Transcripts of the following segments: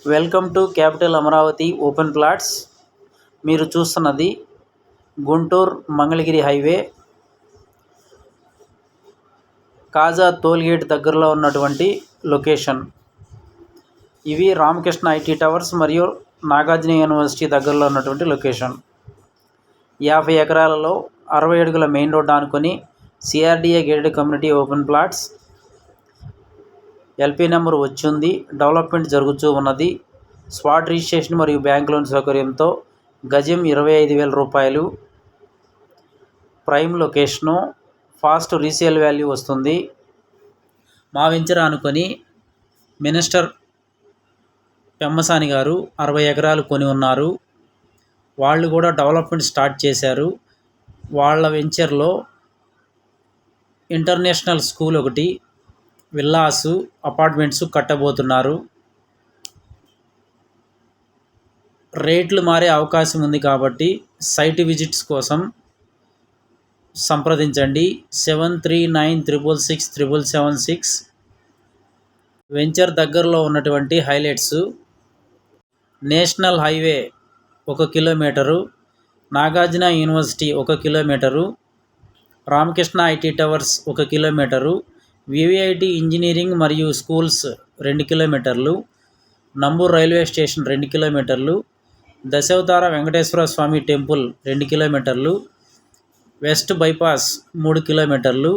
Welcome to capital Amaravati open plots. మీరు చూస్తున్నది Guntur Mangalagiri highway కాజా tollgate దగ్గరలో ఉన్నటువంటి లొకేషన్. ఇవి రామకృష్ణ ఐటీ టవర్స్ మరియు నాగార్జున యూనివర్సిటీ దగ్గరలో ఉన్నటువంటి లొకేషన్. 50 ఎకరాలలో 60 అడుగుల మెయిన్ రోడ్ ఆనుకొని CRDA gated community open plots. LP number వచ్చింది. డెవలప్మెంట్ జరుగుతూ ఉన్నది. స్పాట్ రిజిస్ట్రేషన్ మరియు బ్యాంక్ లోన్ సౌకర్యంతో గజం 25,000 రూపాయలు. Prime location, fast resale value వస్తుంది. మా వెంచర్ అనుకొని మినిస్టర్ పెమ్మసాని గారు 60 ఎకరాలు కొని ఉన్నారు. వాళ్ళు కూడా డెవలప్మెంట్ స్టార్ట్ చేశారు. వాళ్ళ వెంచర్లో ఇంటర్నేషనల్ స్కూల్ ఒకటి, విల్లాసు, అపార్ట్మెంట్స్ కట్టబోతున్నారు. రేట్లు మారే అవకాశం ఉంది కాబట్టి సైట్ విజిట్స్ కోసం సంప్రదించండి 7396667776. వెంచర్ దగ్గరలో ఉన్నటువంటి highlights: national highway 1 kilometre, Nagarjuna university 1 kilometre, Ramakrishna IT towers 1 kilometre, VVIT engineering మరియు స్కూల్స్ 2 కిలోమీటర్లు, నంబూరు రైల్వే స్టేషన్ 2 కిలోమీటర్లు, దశావతార వెంకటేశ్వర స్వామి టెంపుల్ 2 కిలోమీటర్లు, వెస్ట్ బైపాస్ 3 కిలోమీటర్లు,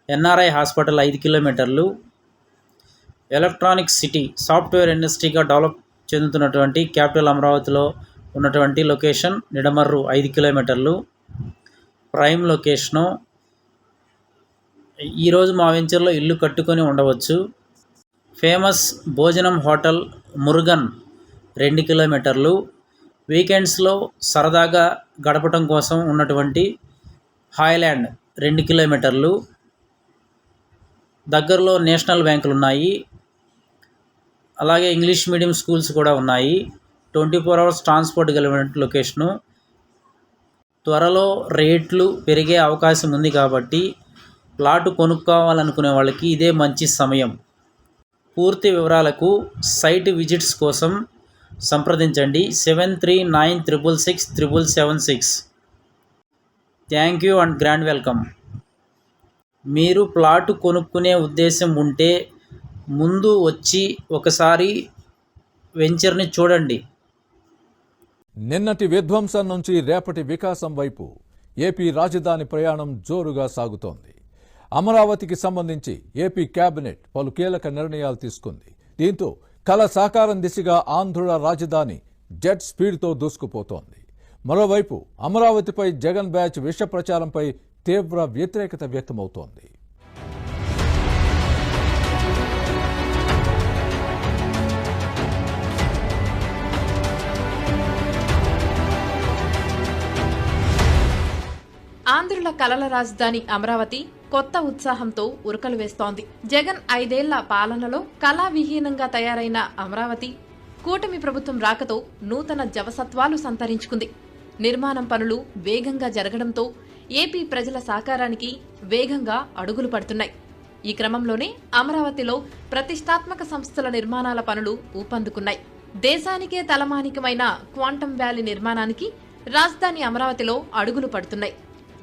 ఎన్ఆర్ఐ హాస్పిటల్ 5 కిలోమీటర్లు, ఎలక్ట్రానిక్ సిటీ సాఫ్ట్వేర్ ఇండస్ట్రీగా డెవలప్ చెందుతున్నటువంటి క్యాపిటల్ అమరావతిలో ఉన్నటువంటి లొకేషన్ నిడమర్రు 5 కిలోమీటర్లు. Prime location. ఈరోజు మా వెంచర్లో ఇల్లు కట్టుకొని ఉండవచ్చు. ఫేమస్ భోజనం హోటల్ మురుగన్ 2 కిలోమీటర్లు. వీకెండ్స్లో సరదాగా గడపటం కోసం ఉన్నటువంటి హాయ్లాండ్ 2 కిలోమీటర్లు. దగ్గరలో నేషనల్ బ్యాంకులు ఉన్నాయి. అలాగే ఇంగ్లీష్ మీడియం స్కూల్స్ కూడా ఉన్నాయి. 24 అవర్స్ ట్రాన్స్పోర్ట్ కలిగిన లొకేషను. త్వరలో రేట్లు పెరిగే అవకాశం ఉంది కాబట్టి ప్లాటు కొనుక్కోవాలనుకునే వాళ్ళకి ఇదే మంచి సమయం. పూర్తి వివరాలకు సైట్ విజిట్స్ కోసం సంప్రదించండి 7396667776. Thank you and grand welcome. మీరు ప్లాటు కొనుక్కునే ఉద్దేశం ఉంటే ముందు వచ్చి ఒకసారి వెంచర్ని చూడండి. నిన్నటి విధ్వంసం నుంచి రేపటి వికాసం వైపు ఏపీ రాజధాని ప్రయాణం జోరుగా సాగుతోంది. అమరావతికి సంబంధించి ఏపీ కేబినెట్ పలు కీలక నిర్ణయాలు తీసుకుంది. దీంతో కల సాకారం దిశగా ఆంధ్రుల రాజధాని జెట్ స్పీడ్తో దూసుకుపోతోంది. మరోవైపు అమరావతిపై జగన్ బ్యాచ్ విష ప్రచారంపై తీవ్ర వ్యతిరేకత వ్యక్తమవుతోంది. ఆంధ్రుల కలల రాజధాని అమరావతి కొత్త ఉత్సాహంతో ఉరకలు వేస్తోంది. జగన్ 5 ఏళ్ల పాలనలో కళావిహీనంగా తయారైన అమరావతి కూటమి ప్రభుత్వం రాకతో నూతన జవసత్వాలు సంతరించుకుంది. నిర్మాణం పనులు వేగంగా జరగడంతో ఏపీ ప్రజల సహకారానికి వేగంగా అడుగులు పడుతున్నాయి. ఈ క్రమంలోనే అమరావతిలో ప్రతిష్టాత్మక సంస్థల నిర్మాణాల పనులు ఊపందుకున్నాయి. దేశానికే తలమానికమైన క్వాంటమ్ వ్యాలీ నిర్మాణానికి రాజధాని అమరావతిలో అడుగులు పడుతున్నాయి.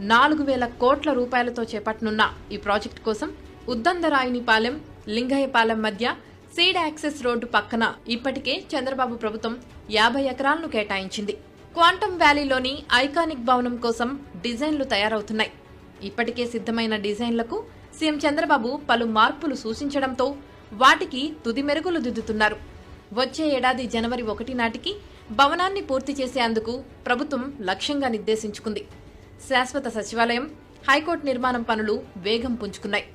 4,000 కోట్ల రూపాయలతో చేపట్టనున్న ఈ ప్రాజెక్టు కోసం ఉద్దండరాయునిపాలెం, లింగయ్యపాలెం మధ్య సీడ్ యాక్సెస్ రోడ్డు పక్కన ఇప్పటికే చంద్రబాబు ప్రభుత్వం 50 ఎకరాలను కేటాయించింది. క్వాంటమ్ వ్యాలీలోని ఐకానిక్ భవనం కోసం డిజైన్లు తయారవుతున్నాయి. ఇప్పటికే సిద్ధమైన డిజైన్లకు సీఎం చంద్రబాబు పలు మార్పులు సూచించడంతో వాటికి తుది మెరుగులు దిద్దుతున్నారు. వచ్చే ఏడాది జనవరి 1 నాటికి భవనాన్ని పూర్తి చేసేందుకు ప్రభుత్వం లక్ష్యంగా నిర్దేశించుకుంది. శాశ్వత సచివాలయం, హైకోర్టు నిర్మాణం పనులు వేగం పుంజుకున్నాయి.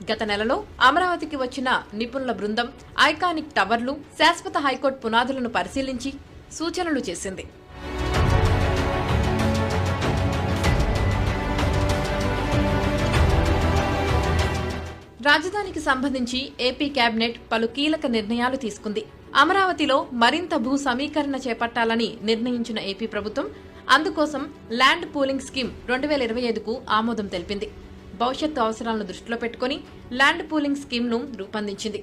గత నెలలో అమరావతికి వచ్చిన నిపుణుల బృందం ఐకానిక్ టవర్లు, శాశ్వత హైకోర్టు పునాదులను పరిశీలించి సూచనలు చేసింది. రాజధానికి సంబంధించి ఏపీ కేబినెట్ పలు కీలక నిర్ణయాలు తీసుకుంది. అమరావతిలో మరింత భూ సమీకరణ చేపట్టాలని నిర్ణయించిన ఏపీ ప్రభుత్వం అందుకోసం ల్యాండ్ పూలింగ్ స్కీమ్ 2025కు ఆమోదం తెలిపింది. భవిష్యత్తు అవసరాలను దృష్టిలో పెట్టుకుని ల్యాండ్ పూలింగ్ స్కీమ్ను రూపొందించింది.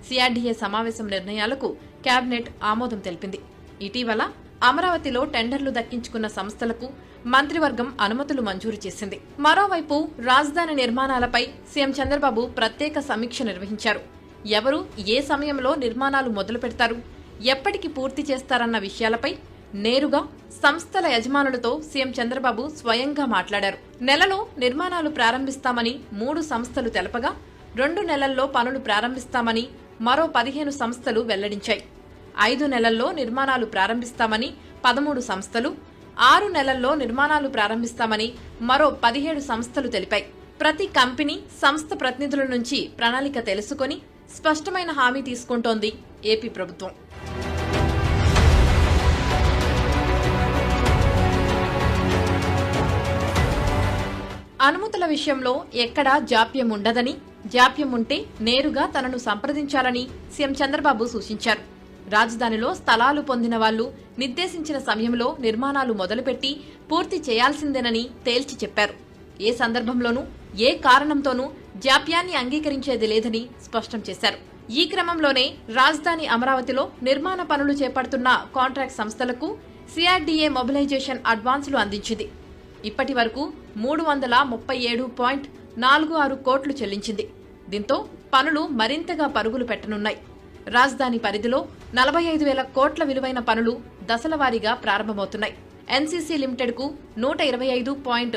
సిఆర్డీఏ సమావేశం నిర్ణయాలకు కేబినెట్ ఆమోదం తెలిపింది. ఇటీవల అమరావతిలో టెండర్లు దక్కించుకున్న సంస్థలకు మంత్రివర్గం అనుమతులు మంజూరు చేసింది. మరోవైపు రాజధాని నిర్మాణాలపై సీఎం చంద్రబాబు ప్రత్యేక సమీక్ష నిర్వహించారు. ఎవరు ఏ సమయంలో నిర్మాణాలు మొదలు పెడతారు, ఎప్పటికి పూర్తి చేస్తారన్న విషయాలపై నేరుగా సంస్థల యజమానులతో సీఎం చంద్రబాబు స్వయంగా మాట్లాడారు. నెలలో నిర్మాణాలు ప్రారంభిస్తామని 3 సంస్థలు తెలపగా 2 నెలల్లో పనులు ప్రారంభిస్తామని మరో 15 సంస్థలు వెల్లడించాయి. 5 నెలల్లో నిర్మాణాలు ప్రారంభిస్తామని 13 సంస్థలు, 6 నెలల్లో నిర్మాణాలు ప్రారంభిస్తామని మరో 17 సంస్థలు తెలిపాయి. ప్రతి కంపెనీ, సంస్థ ప్రతినిధుల నుంచి ప్రణాళిక తెలుసుకొని స్పష్టమైన హామీ తీసుకుంటోంది ఏపీ ప్రభుత్వం. అనుమతుల విషయంలో ఎక్కడా జాప్యం ఉండదని, జాప్యం ఉంటే నేరుగా తనను సంప్రదించాలని సీఎం చంద్రబాబు సూచించారు. రాజధానిలో స్థలాలు పొందిన వాళ్లు నిర్దేశించిన సమయంలో నిర్మాణాలు మొదలుపెట్టి పూర్తి చేయాల్సిందేనని తేల్చి చెప్పారు. ఏ సందర్భంలోనూ ఏ కారణంతోనూ జాప్యాన్ని అంగీకరించేది లేదని స్పష్టం చేశారు. ఈ క్రమంలోనే రాజధాని అమరావతిలో నిర్మాణ పనులు చేపడుతున్న కాంట్రాక్ట్ సంస్థలకు సిఆర్డీఏ మొబిలైజేషన్ అడ్వాన్సులు అందించింది. ఇప్పటి వరకు 337.46 కోట్లు చెల్లించింది. దీంతో పనులు మరింతగా పరుగులు పెట్టనున్నాయి. రాజధాని పరిధిలో 45,000 కోట్ల విలువైన పనులు దశలవారీగా ప్రారంభమవుతున్నాయి. ఎన్సీసీ లిమిటెడ్కు 125.